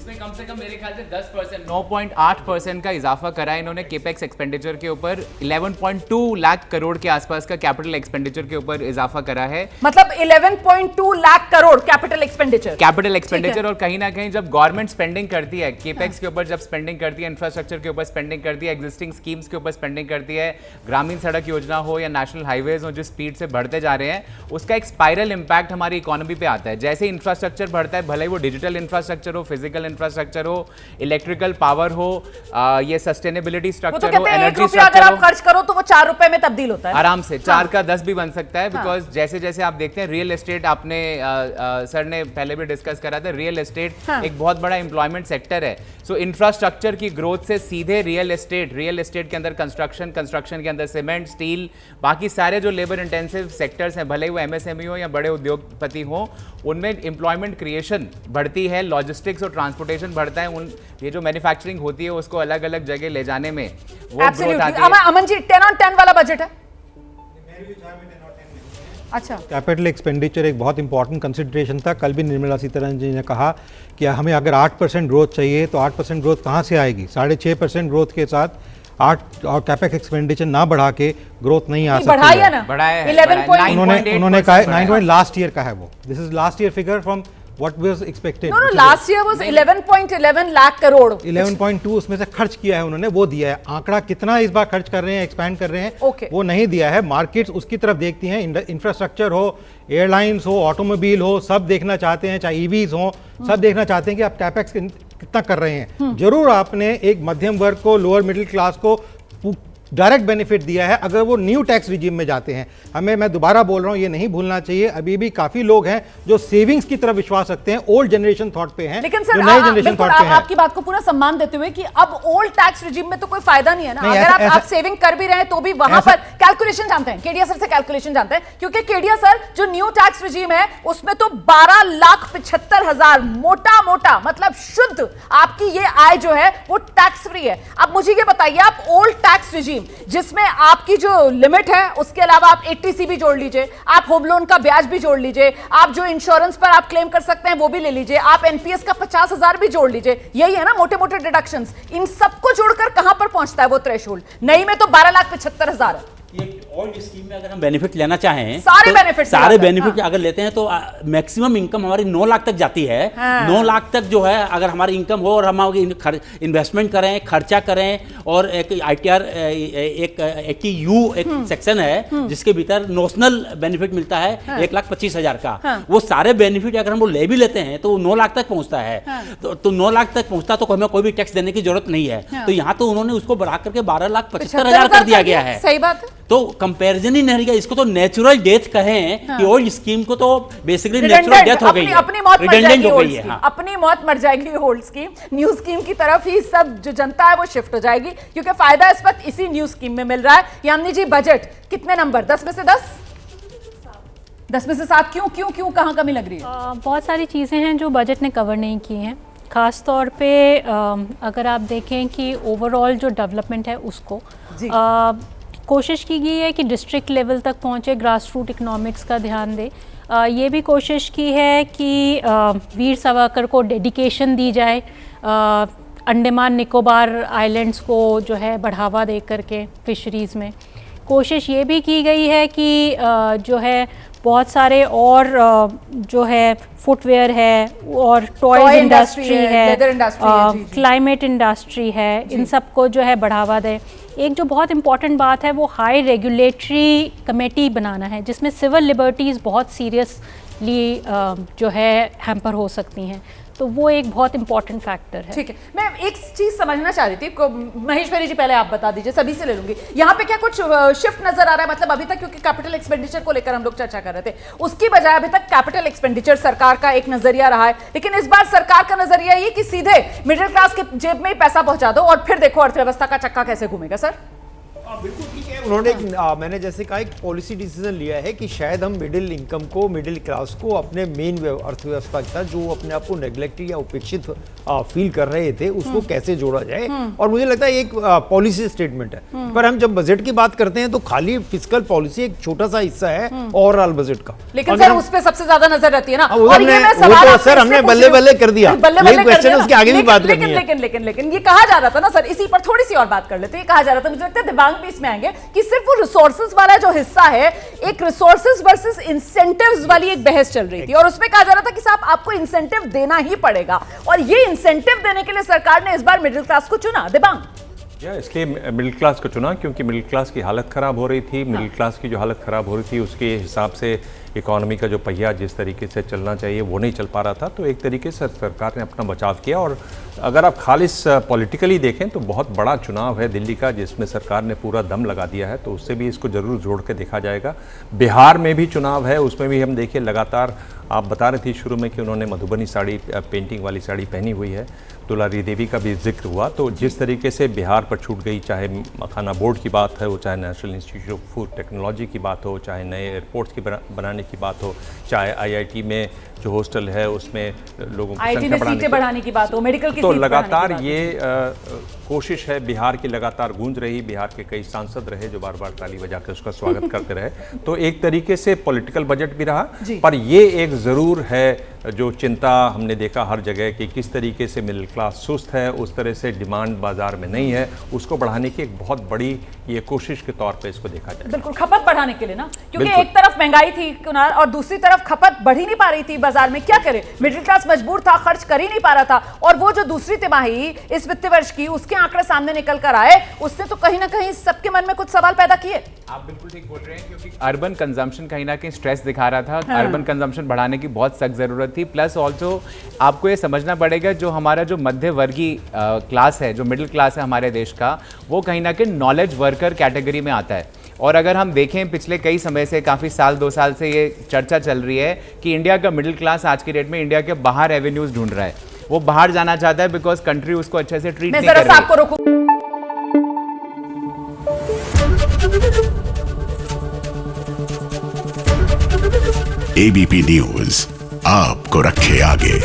इसमें कम से कम मेरे ख्याल से 10%, 9.8% का इजाफा करा है इन्होंने केपेक्स एक्सपेंडिचर के ऊपर। 11.2 लाख करोड़ के आसपास का कैपिटल एक्सपेंडिचर के ऊपर इजाफा करा है। मतलब 11.2 लाख करोड़ कैपिटल एक्सपेंडिचर। और कहीं ना कहीं जब गवर्नमेंट स्पेंडिंग करती है केपेक्स के ऊपर, जब स्पेंडिंग करती है इंफ्रास्ट्रक्चर के ऊपर, स्पेंडिंग करती है एग्जिस्टिंग स्कीम्स के ऊपर, स्पेंडिंग करती है ग्रामीण सड़क योजना हो या नेशनल हाईवेज हो, जिस स्पीड से बढ़ते जा रहे हैं, उसका एक स्पाइरल इंपैक्ट हमारी इकोनॉमी पे आता है। जैसे इंफ्रास्ट्रक्चर बढ़ता है, भले ही वो डिजिटल इंफ्रास्ट्रक्चर हो, फिजिकल इंफ्रास्ट्रक्चर हो, इलेक्ट्रिकल पावर हो, ये सस्टेनेबिलिटी स्ट्रक्चर हो, एनर्जी स्ट्रक्चर अगर आप खर्च करो तो वो 4 रुपए में तब्दील होता है आराम से। 4 का 10 भी बन सकता है, बिकॉज जैसे जैसे आप देखते हैं रियल एस्टेट, आपने सर ने पहले भी डिस्कस करा था, रियल एस्टेट एक बहुत बड़ा एम्प्लॉयमेंट सेक्टर है। सो इंफ्रास्ट्रक्चर की ग्रोथ से सीधे रियल एस्टेट के अंदर कंस्ट्रक्शन के अंदर सीमेंट, स्टील, बाकी सारे जो लेबर इंटेंसिव सेक्टर्स हैं, भले ही वो एमएसएमई हो या बड़े उद्योगपति हो, उनमें एम्प्लॉयमेंट क्रिएशन बढ़ती है, लॉजिस्टिक्स और ट्रांसपोर्टेशन बढ़ता है, ये जो मैन्युफैक्चरिंग होती है उसको अलग अलग जगह ले जाने में वो ग्रोथ आती है। अमन जी 10 on 10 वाला बजट है। अच्छा, कैपिटल एक्सपेंडिचर एक बहुत इंपॉर्टेंट कंसिडरेशन था। कल भी निर्मला सीतारमण जी ने कहा कि हमें अगर 8% ग्रोथ चाहिए तो 8% ग्रोथ कहाँ से आएगी? 6.5% ग्रोथ के साथ 8 और कैपेक्स एक्सपेंडिचर ना बढ़ा के ग्रोथ नहीं आ सकती है। बढ़ाया ना, बढ़ाया है। 11.8 उन्होंने कहा 9 लास्ट ईयर का है वो। This is last year figure from what was expected. No, last year was 11.11 lakh crore. 11.2 उसमें से खर्च किया है उन्होंने, वो दिया है। आंकड़ा कितना इस बार खर्च कर रहे हैं, एक्सपैंड कर रहे हैं, वो नहीं दिया है। मार्केट्स उसकी तरफ देखती हैं, इंफ्रास्ट्रक्चर हो, एयरलाइंस हो, ऑटोमोबाइल हो, सब देखना चाहते हैं, चाहे ईवीज हो, सब देखना चाहते हैं कि आप कैपेक्स कितना कर रहे हैं। जरूर आपने एक मध्यम वर्ग को, लोअर मिडिल क्लास को डायरेक्ट बेनिफिट दिया है अगर वो न्यू टैक्स रिजीम में जाते हैं। मैं दोबारा बोल रहा हूं, ये नहीं भूलना चाहिए, अभी भी काफी लोग हैं जो सेविंग्स की तरफ विश्वास रखते हैं, ओल्ड जनरेशन थॉट पे हैं, लेकिन सर नए जनरेशन थॉट पे हैं। आपकी बात को पूरा सम्मान देते हुए कि अब ओल्ड टैक्स रिजीम में तो कोई फायदा नहीं है ना। अगर आप सेविंग कर भी रहे हैं तो भी वहां पर कैलकुलेशन जानते हैं, केडिया सर से कैलकुलेशन जानते हैं, क्योंकि केडिया सर जो न्यू टैक्स रिजीम है उसमें तो 12,75,000 मोटा मतलब शुद्ध आपकी ये आय जो है वो टैक्स फ्री है। अब मुझे ये बताइए, आप ओल्ड टैक्स रिजीम जिसमें आपकी जो लिमिट है उसके अलावा आप 80C भी जोड़ लीजिए, आप होम लोन का ब्याज भी जोड़ लीजिए, आप जो इंश्योरेंस पर आप क्लेम कर सकते हैं वो भी ले लीजिए, आप एनपीएस का 50,000 भी जोड़ लीजिए, यही है ना मोटे मोटे डिडक्शंस। इन सबको जोड़कर कहां पर पहुंचता है वो थ्रेशोल्ड? नई में तो 12,75,000 है। ये ओल्ड स्कीम में अगर हम बेनिफिट लेना चाहें, सारे बेनिफिट अगर लेते हैं तो मैक्सिमम इनकम हमारी 9 लाख तक जाती है। 9 लाख तक जो है अगर हमारी इनकम हो और हम इन्वेस्टमेंट करें, खर्चा करें, और एक आईटीआर एक यू एक सेक्शन है जिसके भीतर नोशनल बेनिफिट मिलता है 1,25,000 का। वो सारे बेनिफिट अगर हम वो ले भी लेते हैं तो 9 लाख तक पहुंचता है। तो 9 लाख तक पहुंचता तो हमें कोई भी टैक्स देने की जरूरत नहीं है। तो यहाँ तो उन्होंने उसको बढ़ा करके 12,75,000 कर दिया गया है। सही बात है, तो कंपैरिजन ही नहीं, इसको तो नेचुरल डेथ कहें कि ओल्ड स्कीम को तो बेसिकली नेचुरल डेथ हो गई है, अपनी मौत मर जाएगी हो गई है। हाँ। अपनी मौत मर जाएगी ओल्ड स्कीम। न्यू स्कीम की तरफ ही सब जो जनता है वो शिफ्ट हो जाएगी, क्योंकि फायदा इस वक्त इसी न्यू स्कीम में मिल रहा है। यामिनी जी, बजट कितने नंबर? 10 में से 10, 10 में से 7? क्यों कहां कमी लग रही है? बहुत सारी चीजें हैं जो बजट ने कवर नहीं की हैं। खास तौर पे अगर आप देखें कि ओवरऑल जो डेवलपमेंट है उसको कोशिश की गई है कि डिस्ट्रिक्ट लेवल तक पहुंचे, ग्रास रूट इकोनॉमिक्स का ध्यान दे। ये भी कोशिश की है कि वीर सावरकर को डेडिकेशन दी जाए, अंडमान निकोबार आइलैंड्स को जो है बढ़ावा दे करके फिशरीज़ में। कोशिश ये भी की गई है कि जो है बहुत सारे और जो है फुटवेयर है और टॉयज इंडस्ट्री है, क्लाइमेट इंडस्ट्री है, इन सबको जो है बढ़ावा दे। एक जो बहुत इंपॉर्टेंट बात है वो हाई रेगुलेटरी कमेटी बनाना है, जिसमें सिविल लिबर्टीज़ बहुत सीरियसली जो है हैम्पर हो सकती हैं। तो वो एक बहुत इंपॉर्टेंट फैक्टर है। ठीक है, मैं एक चीज समझना चाह रही थी, महेश्वरी जी पहले आप बता दीजिए, सभी से ले लूंगी। यहाँ पे क्या कुछ शिफ्ट नजर आ रहा है? मतलब अभी तक क्योंकि कैपिटल एक्सपेंडिचर को लेकर हम लोग चर्चा कर रहे थे, उसकी बजाय अभी तक कैपिटल एक्सपेंडिचर सरकार का एक नजरिया रहा है, लेकिन इस बार सरकार का नजरिया ये कि सीधे मिडिल क्लास के जेब में ही पैसा पहुंचा दो और फिर देखो अर्थव्यवस्था का चक्का कैसे घूमेगा। सर बिल्कुल ठीक है। उन्होंने मैंने जैसे कहा एक पॉलिसी डिसीजन लिया है कि शायद हम मिडिल इनकम को, मिडिल क्लास को अपने मेन अर्थव्यवस्था के साथ जो अपने आप को नेग्लेक्टेड या उपेक्षित फील कर रहे थे उसको कैसे जोड़ा जाए, और मुझे लगता है एक पॉलिसी स्टेटमेंट है। पर हम जब बजट की बात करते हैं तो खाली फिस्कल पॉलिसी एक छोटा सा हिस्सा है ओवरऑल बजट का, लेकिन सर उस पे सबसे ज्यादा नजर रहती है ना। और ये मैं सवाल सर हमने बल्ले बल्ले कर दिया, क्वेश्चन उसके आगे भी बात करनी है। लेकिन ये कहा जा रहा था ना सर, इसी पर थोड़ी सी और बात कर लेते हैं। कहा जा रहा था, मुझे लगता है दिव्यांग भी इसमें आएंगे, कि सिर्फ वो रिसोर्सेज वाला जो हिस्सा है, एक रिसोर्सेज वर्सेस इंसेंटिव्स वाली एक बहस चल रही थी, और उसमें कहा जा रहा था कि साहब आपको इंसेंटिव देना ही पड़ेगा, और ये इंसेंटिव देने के लिए सरकार ने इस बार मिडिल क्लास को चुना। दिव्यांग इसलिए मिडिल क्लास को चुना क्योंकि मिडिल क्लास की हालत ख़राब हो रही थी। मिडिल क्लास की जो हालत ख़राब हो रही थी उसके हिसाब से इकोनॉमी का जो पहिया जिस तरीके से चलना चाहिए वो नहीं चल पा रहा था, तो एक तरीके से सरकार ने अपना बचाव किया। और अगर आप खालिस पॉलिटिकली देखें तो बहुत बड़ा चुनाव है दिल्ली का, जिसमें सरकार ने पूरा दम लगा दिया है, तो उससे भी इसको ज़रूर जोड़ के देखा जाएगा। बिहार में भी चुनाव है, उसमें भी हम देखिए लगातार, आप बता रही थी शुरू में कि उन्होंने मधुबनी साड़ी, पेंटिंग वाली साड़ी पहनी हुई है, दुलारी देवी का भी जिक्र हुआ। तो जिस तरीके से बिहार पर छूट गई, चाहे मखाना बोर्ड की बात है, वो चाहे national institute of food technology की बात हो, चाहे नए एयरपोर्ट्स की बनाने की बात हो, चाहे आईआईटी में जो हॉस्टल है उसमें लोगों की संख्या बढ़ाने की बात हो, मेडिकल की तो लगातार ये कोशिश है बिहार की लगातार गूंज रही। बिहार के कई सांसद रहे जो बार बार ताली बजा के उसका स्वागत करते रहे। तो एक तरीके से पॉलिटिकल बजट भी रहा, पर ये एक ज़रूर है जो चिंता हमने देखा हर जगह कि किस तरीके से मिडिल क्लास सुस्त है, उस तरह से डिमांड बाजार में नहीं है, उसको बढ़ाने की एक बहुत बड़ी ये कोशिश के तौर पे इसको देखा जाए। बिल्कुल, खपत बढ़ाने के लिए ना, क्योंकि एक तरफ महंगाई थी कुणाल और दूसरी तरफ खपत बढ़ ही नहीं पा रही थी बाजार में। क्या करे, मिडिल क्लास मजबूर था, खर्च कर ही नहीं पा रहा था, और वो जो दूसरी तिमाही इस वित्त वर्ष की उसके आंकड़े सामने निकल कर आए, उसने तो कहीं ना कहीं सबके मन में कुछ सवाल पैदा किए। आप बिल्कुल ठीक बोल रहे हैं, क्योंकि अर्बन कंजम्पशन कहीं ना कहीं स्ट्रेस दिखा रहा था। अर्बन कंजम्पशन बढ़ाने की बहुत सख्त जरूरत थी। प्लस ऑल्सो आपको ये समझना पड़ेगा, जो हमारा जो मध्य वर्गीय क्लास है, जो मिडिल क्लास है हमारे देश का, वो कहीं ना कहीं नॉलेज वर्कर कैटेगरी में आता है। और अगर हम देखें पिछले कई समय से, काफ़ी साल 2 साल से ये चर्चा चल रही है कि इंडिया का मिडिल क्लास आज की डेट में इंडिया के बाहर एवेन्यूज ढूंढ रहा है, वो बाहर जाना चाहता है बिकॉज कंट्री उसको अच्छे से ट्रीट नहीं कर रही है। एबीपी न्यूज आपको रखे आगे।